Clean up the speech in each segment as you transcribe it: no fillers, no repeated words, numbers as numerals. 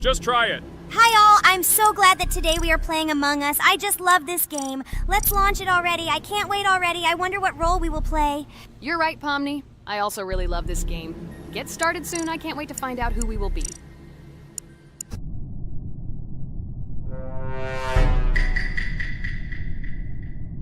Just try it. Hi all, I'm so glad that today we are playing Among Us. I just love this game. Let's launch it already. I can't wait already. I wonder what role we will play. You're right, Pomni. I also really love this game. Get started soon. I can't wait to find out who we will be.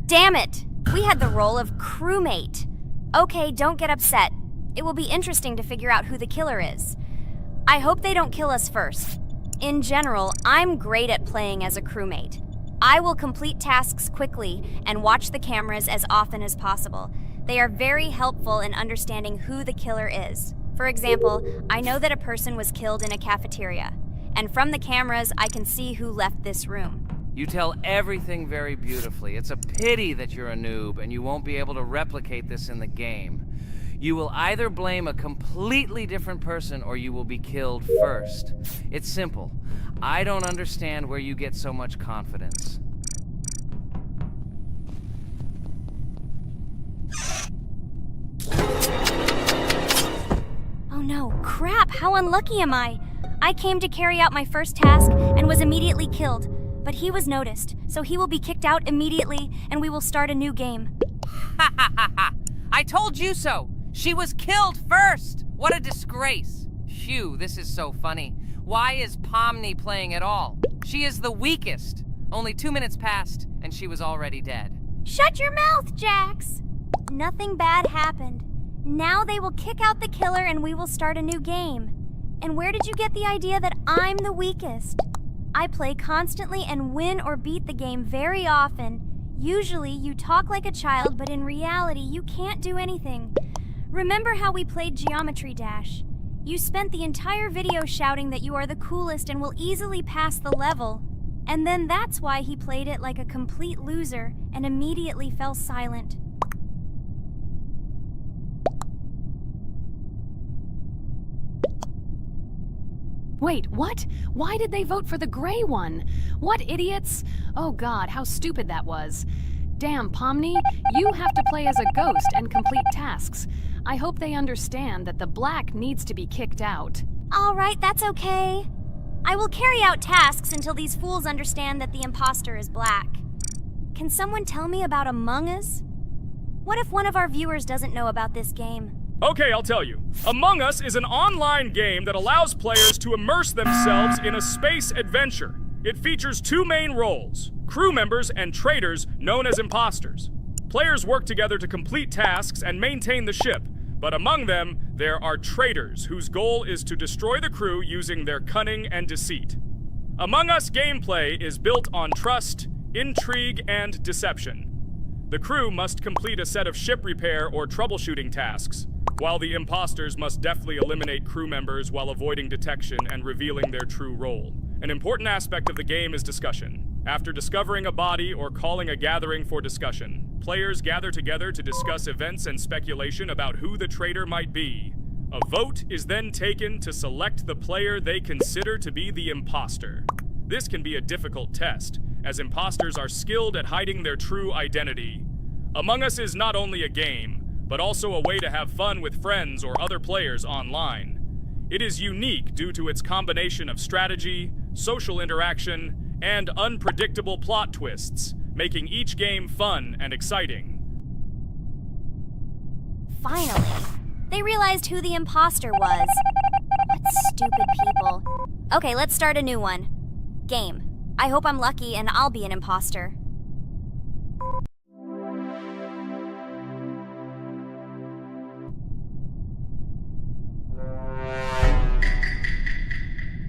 Damn it! We had the role of crewmate. Okay, don't get upset. It will be interesting to figure out who the killer is. I hope they don't kill us first. In general, I'm great at playing as a crewmate. I will complete tasks quickly and watch the cameras as often as possible. They are very helpful in understanding who the killer is. For example, I know that a person was killed in a cafeteria, and from the cameras, I can see who left this room. You tell everything very beautifully. It's a pity that you're a noob and you won't be able to replicate this in the game. You will either blame a completely different person or you will be killed first. It's simple. I don't understand where you get so much confidence. Oh no, crap, how unlucky am I? I came to carry out my first task and was immediately killed, but he was noticed, so he will be kicked out immediately and we will start a new game. Ha ha ha ha! I told you so! She was killed first! What a disgrace! Phew, this is so funny. Why is Pomni playing at all? She is the weakest. Only 2 minutes passed, and she was already dead. Shut your mouth, Jax! Nothing bad happened. Now they will kick out the killer and we will start a new game. And where did you get the idea that I'm the weakest? I play constantly and win or beat the game very often. Usually you talk like a child, but in reality you can't do anything. Remember how we played Geometry Dash? You spent the entire video shouting that you are the coolest and will easily pass the level. And then that's why he played it like a complete loser and immediately fell silent. Wait, what? Why did they vote for the gray one? What idiots? Oh god, how stupid that was. Damn, Pomni, you have to play as a ghost and complete tasks. I hope they understand that the black needs to be kicked out. All right, that's okay. I will carry out tasks until these fools understand that the imposter is black. Can someone tell me about Among Us? What if one of our viewers doesn't know about this game? Okay, I'll tell you. Among Us is an online game that allows players to immerse themselves in a space adventure. It features 2 main roles, crew members and traitors known as imposters. Players work together to complete tasks and maintain the ship, but among them, there are traitors whose goal is to destroy the crew using their cunning and deceit. Among Us gameplay is built on trust, intrigue, and deception. The crew must complete a set of ship repair or troubleshooting tasks, while the imposters must deftly eliminate crew members while avoiding detection and revealing their true role. An important aspect of the game is discussion. After discovering a body or calling a gathering for discussion, players gather together to discuss events and speculation about who the traitor might be. A vote is then taken to select the player they consider to be the imposter. This can be a difficult test, as imposters are skilled at hiding their true identity. Among Us is not only a game, but also a way to have fun with friends or other players online. It is unique due to its combination of strategy, social interaction, and unpredictable plot twists, making each game fun and exciting. Finally, they realized who the imposter was. What stupid people. Okay, let's start a new one. Game. I hope I'm lucky and I'll be an imposter.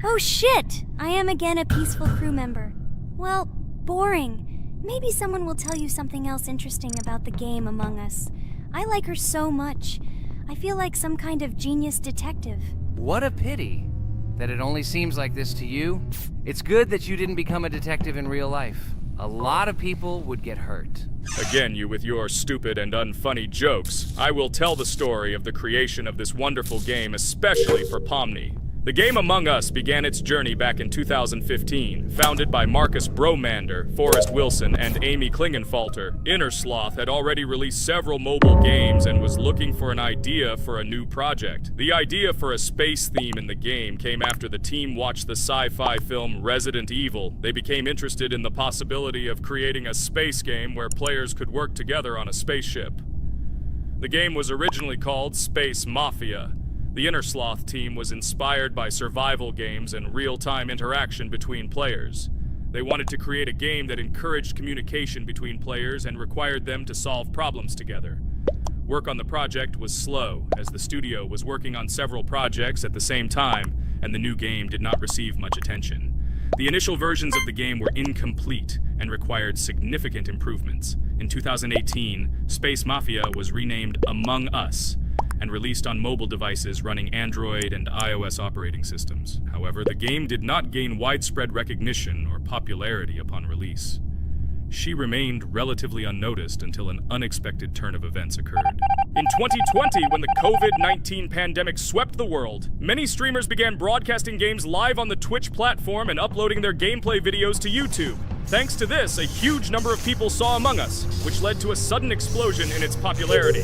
Oh shit! I am again a peaceful crew member. Well, boring. Maybe someone will tell you something else interesting about the game Among Us. I like her so much. I feel like some kind of genius detective. What a pity that it only seems like this to you. It's good that you didn't become a detective in real life. A lot of people would get hurt. Again, you with your stupid and unfunny jokes. I will tell the story of the creation of this wonderful game, especially for Pomni. The game Among Us began its journey back in 2015. Founded by Marcus Bromander, Forrest Wilson, and Amy Klingenfalter, Innersloth had already released several mobile games and was looking for an idea for a new project. The idea for a space theme in the game came after the team watched the sci-fi film Resident Evil. They became interested in the possibility of creating a space game where players could work together on a spaceship. The game was originally called Space Mafia. The Innersloth team was inspired by survival games and real-time interaction between players. They wanted to create a game that encouraged communication between players and required them to solve problems together. Work on the project was slow, as the studio was working on several projects at the same time, and the new game did not receive much attention. The initial versions of the game were incomplete and required significant improvements. In 2018, Space Mafia was renamed Among Us and released on mobile devices running Android and iOS operating systems. However, the game did not gain widespread recognition or popularity upon release. She remained relatively unnoticed until an unexpected turn of events occurred. In 2020, when the COVID-19 pandemic swept the world, many streamers began broadcasting games live on the Twitch platform and uploading their gameplay videos to YouTube. Thanks to this, a huge number of people saw Among Us, which led to a sudden explosion in its popularity.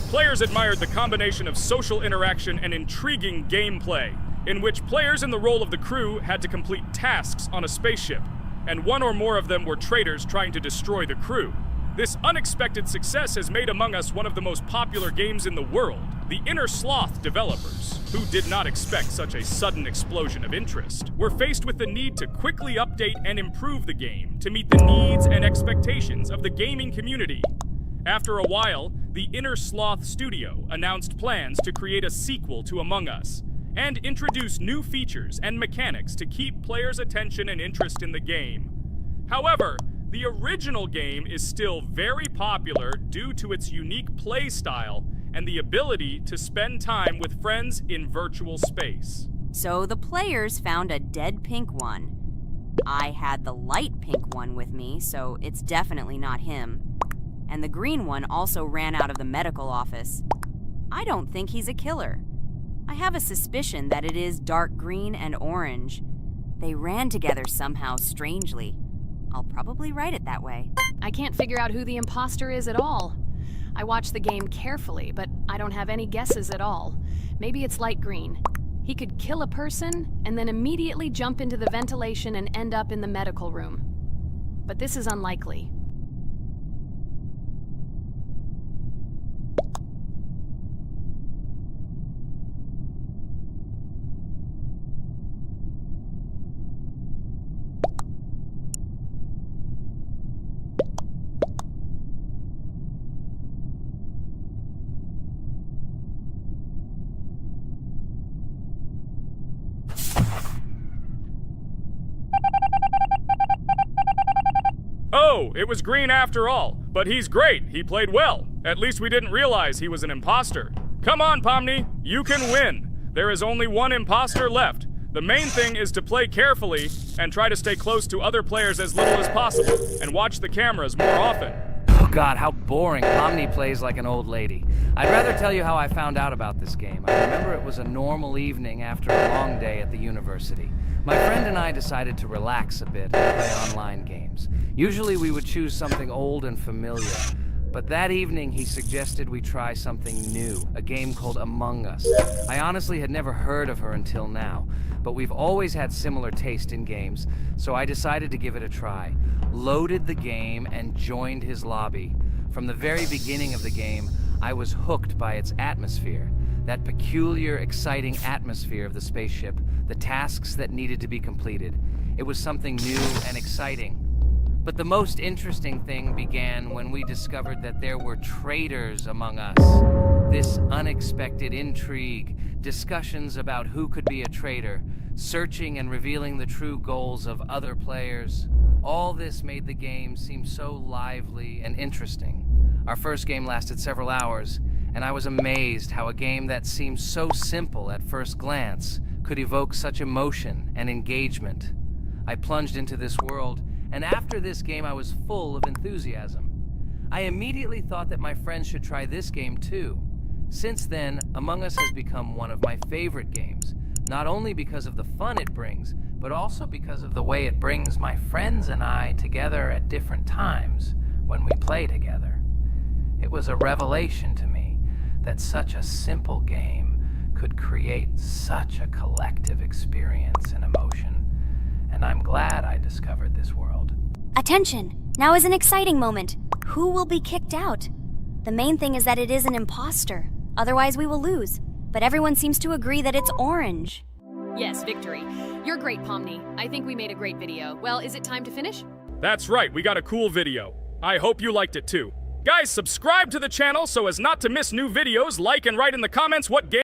Players admired the combination of social interaction and intriguing gameplay, in which players in the role of the crew had to complete tasks on a spaceship, and one or more of them were traitors trying to destroy the crew. This unexpected success has made Among Us one of the most popular games in the world. The Innersloth developers, who did not expect such a sudden explosion of interest, were faced with the need to quickly update and improve the game to meet the needs and expectations of the gaming community. After a while, the Innersloth studio announced plans to create a sequel to Among Us and introduce new features and mechanics to keep players' attention and interest in the game. However, the original game is still very popular due to its unique play style and the ability to spend time with friends in virtual space. So the players found a dead pink one. I had the light pink one with me, so it's definitely not him. And the green one also ran out of the medical office. I don't think he's a killer. I have a suspicion that it is dark green and orange. They ran together somehow strangely. I'll probably write it that way. I can't figure out who the imposter is at all. I watched the game carefully, but I don't have any guesses at all. Maybe it's light green. He could kill a person and then immediately jump into the ventilation and end up in the medical room. But this is unlikely. Oh, it was green after all. But he's great. He played well. At least we didn't realize he was an imposter. Come on, Pomni. You can win. There is only one imposter left. The main thing is to play carefully and try to stay close to other players as little as possible and watch the cameras more often. Oh God, how boring. Pomni plays like an old lady. I'd rather tell you how I found out about this game. I remember it was a normal evening after a long day at the university. My friend and I decided to relax a bit and play online games. Usually we would choose something old and familiar, but that evening he suggested we try something new, a game called Among Us. I honestly had never heard of her until now, but we've always had similar taste in games, so I decided to give it a try. Loaded the game and joined his lobby. From the very beginning of the game, I was hooked by its atmosphere. That peculiar, exciting atmosphere of the spaceship, the tasks that needed to be completed. It was something new and exciting. But the most interesting thing began when we discovered that there were traitors among us. This unexpected intrigue, discussions about who could be a traitor, searching and revealing the true goals of other players. All this made the game seem so lively and interesting. Our first game lasted several hours, and I was amazed how a game that seemed so simple at first glance could evoke such emotion and engagement. I plunged into this world, and after this game I was full of enthusiasm. I immediately thought that my friends should try this game too. Since then, Among Us has become one of my favorite games, Not only because of the fun it brings, but also because of the way it brings my friends and I together at different times when we play together. It was a revelation to me that such a simple game could create such a collective experience and emotion, and I'm glad I discovered this world. Attention! Now is an exciting moment. Who will be kicked out? The main thing is that it is an imposter. Otherwise, we will lose. But everyone seems to agree that it's orange. Yes, victory. You're great, Pomni. I think we made a great video. Well, is it time to finish? That's right, we got a cool video. I hope you liked it too. Guys, subscribe to the channel so as not to miss new videos, like and write in the comments what game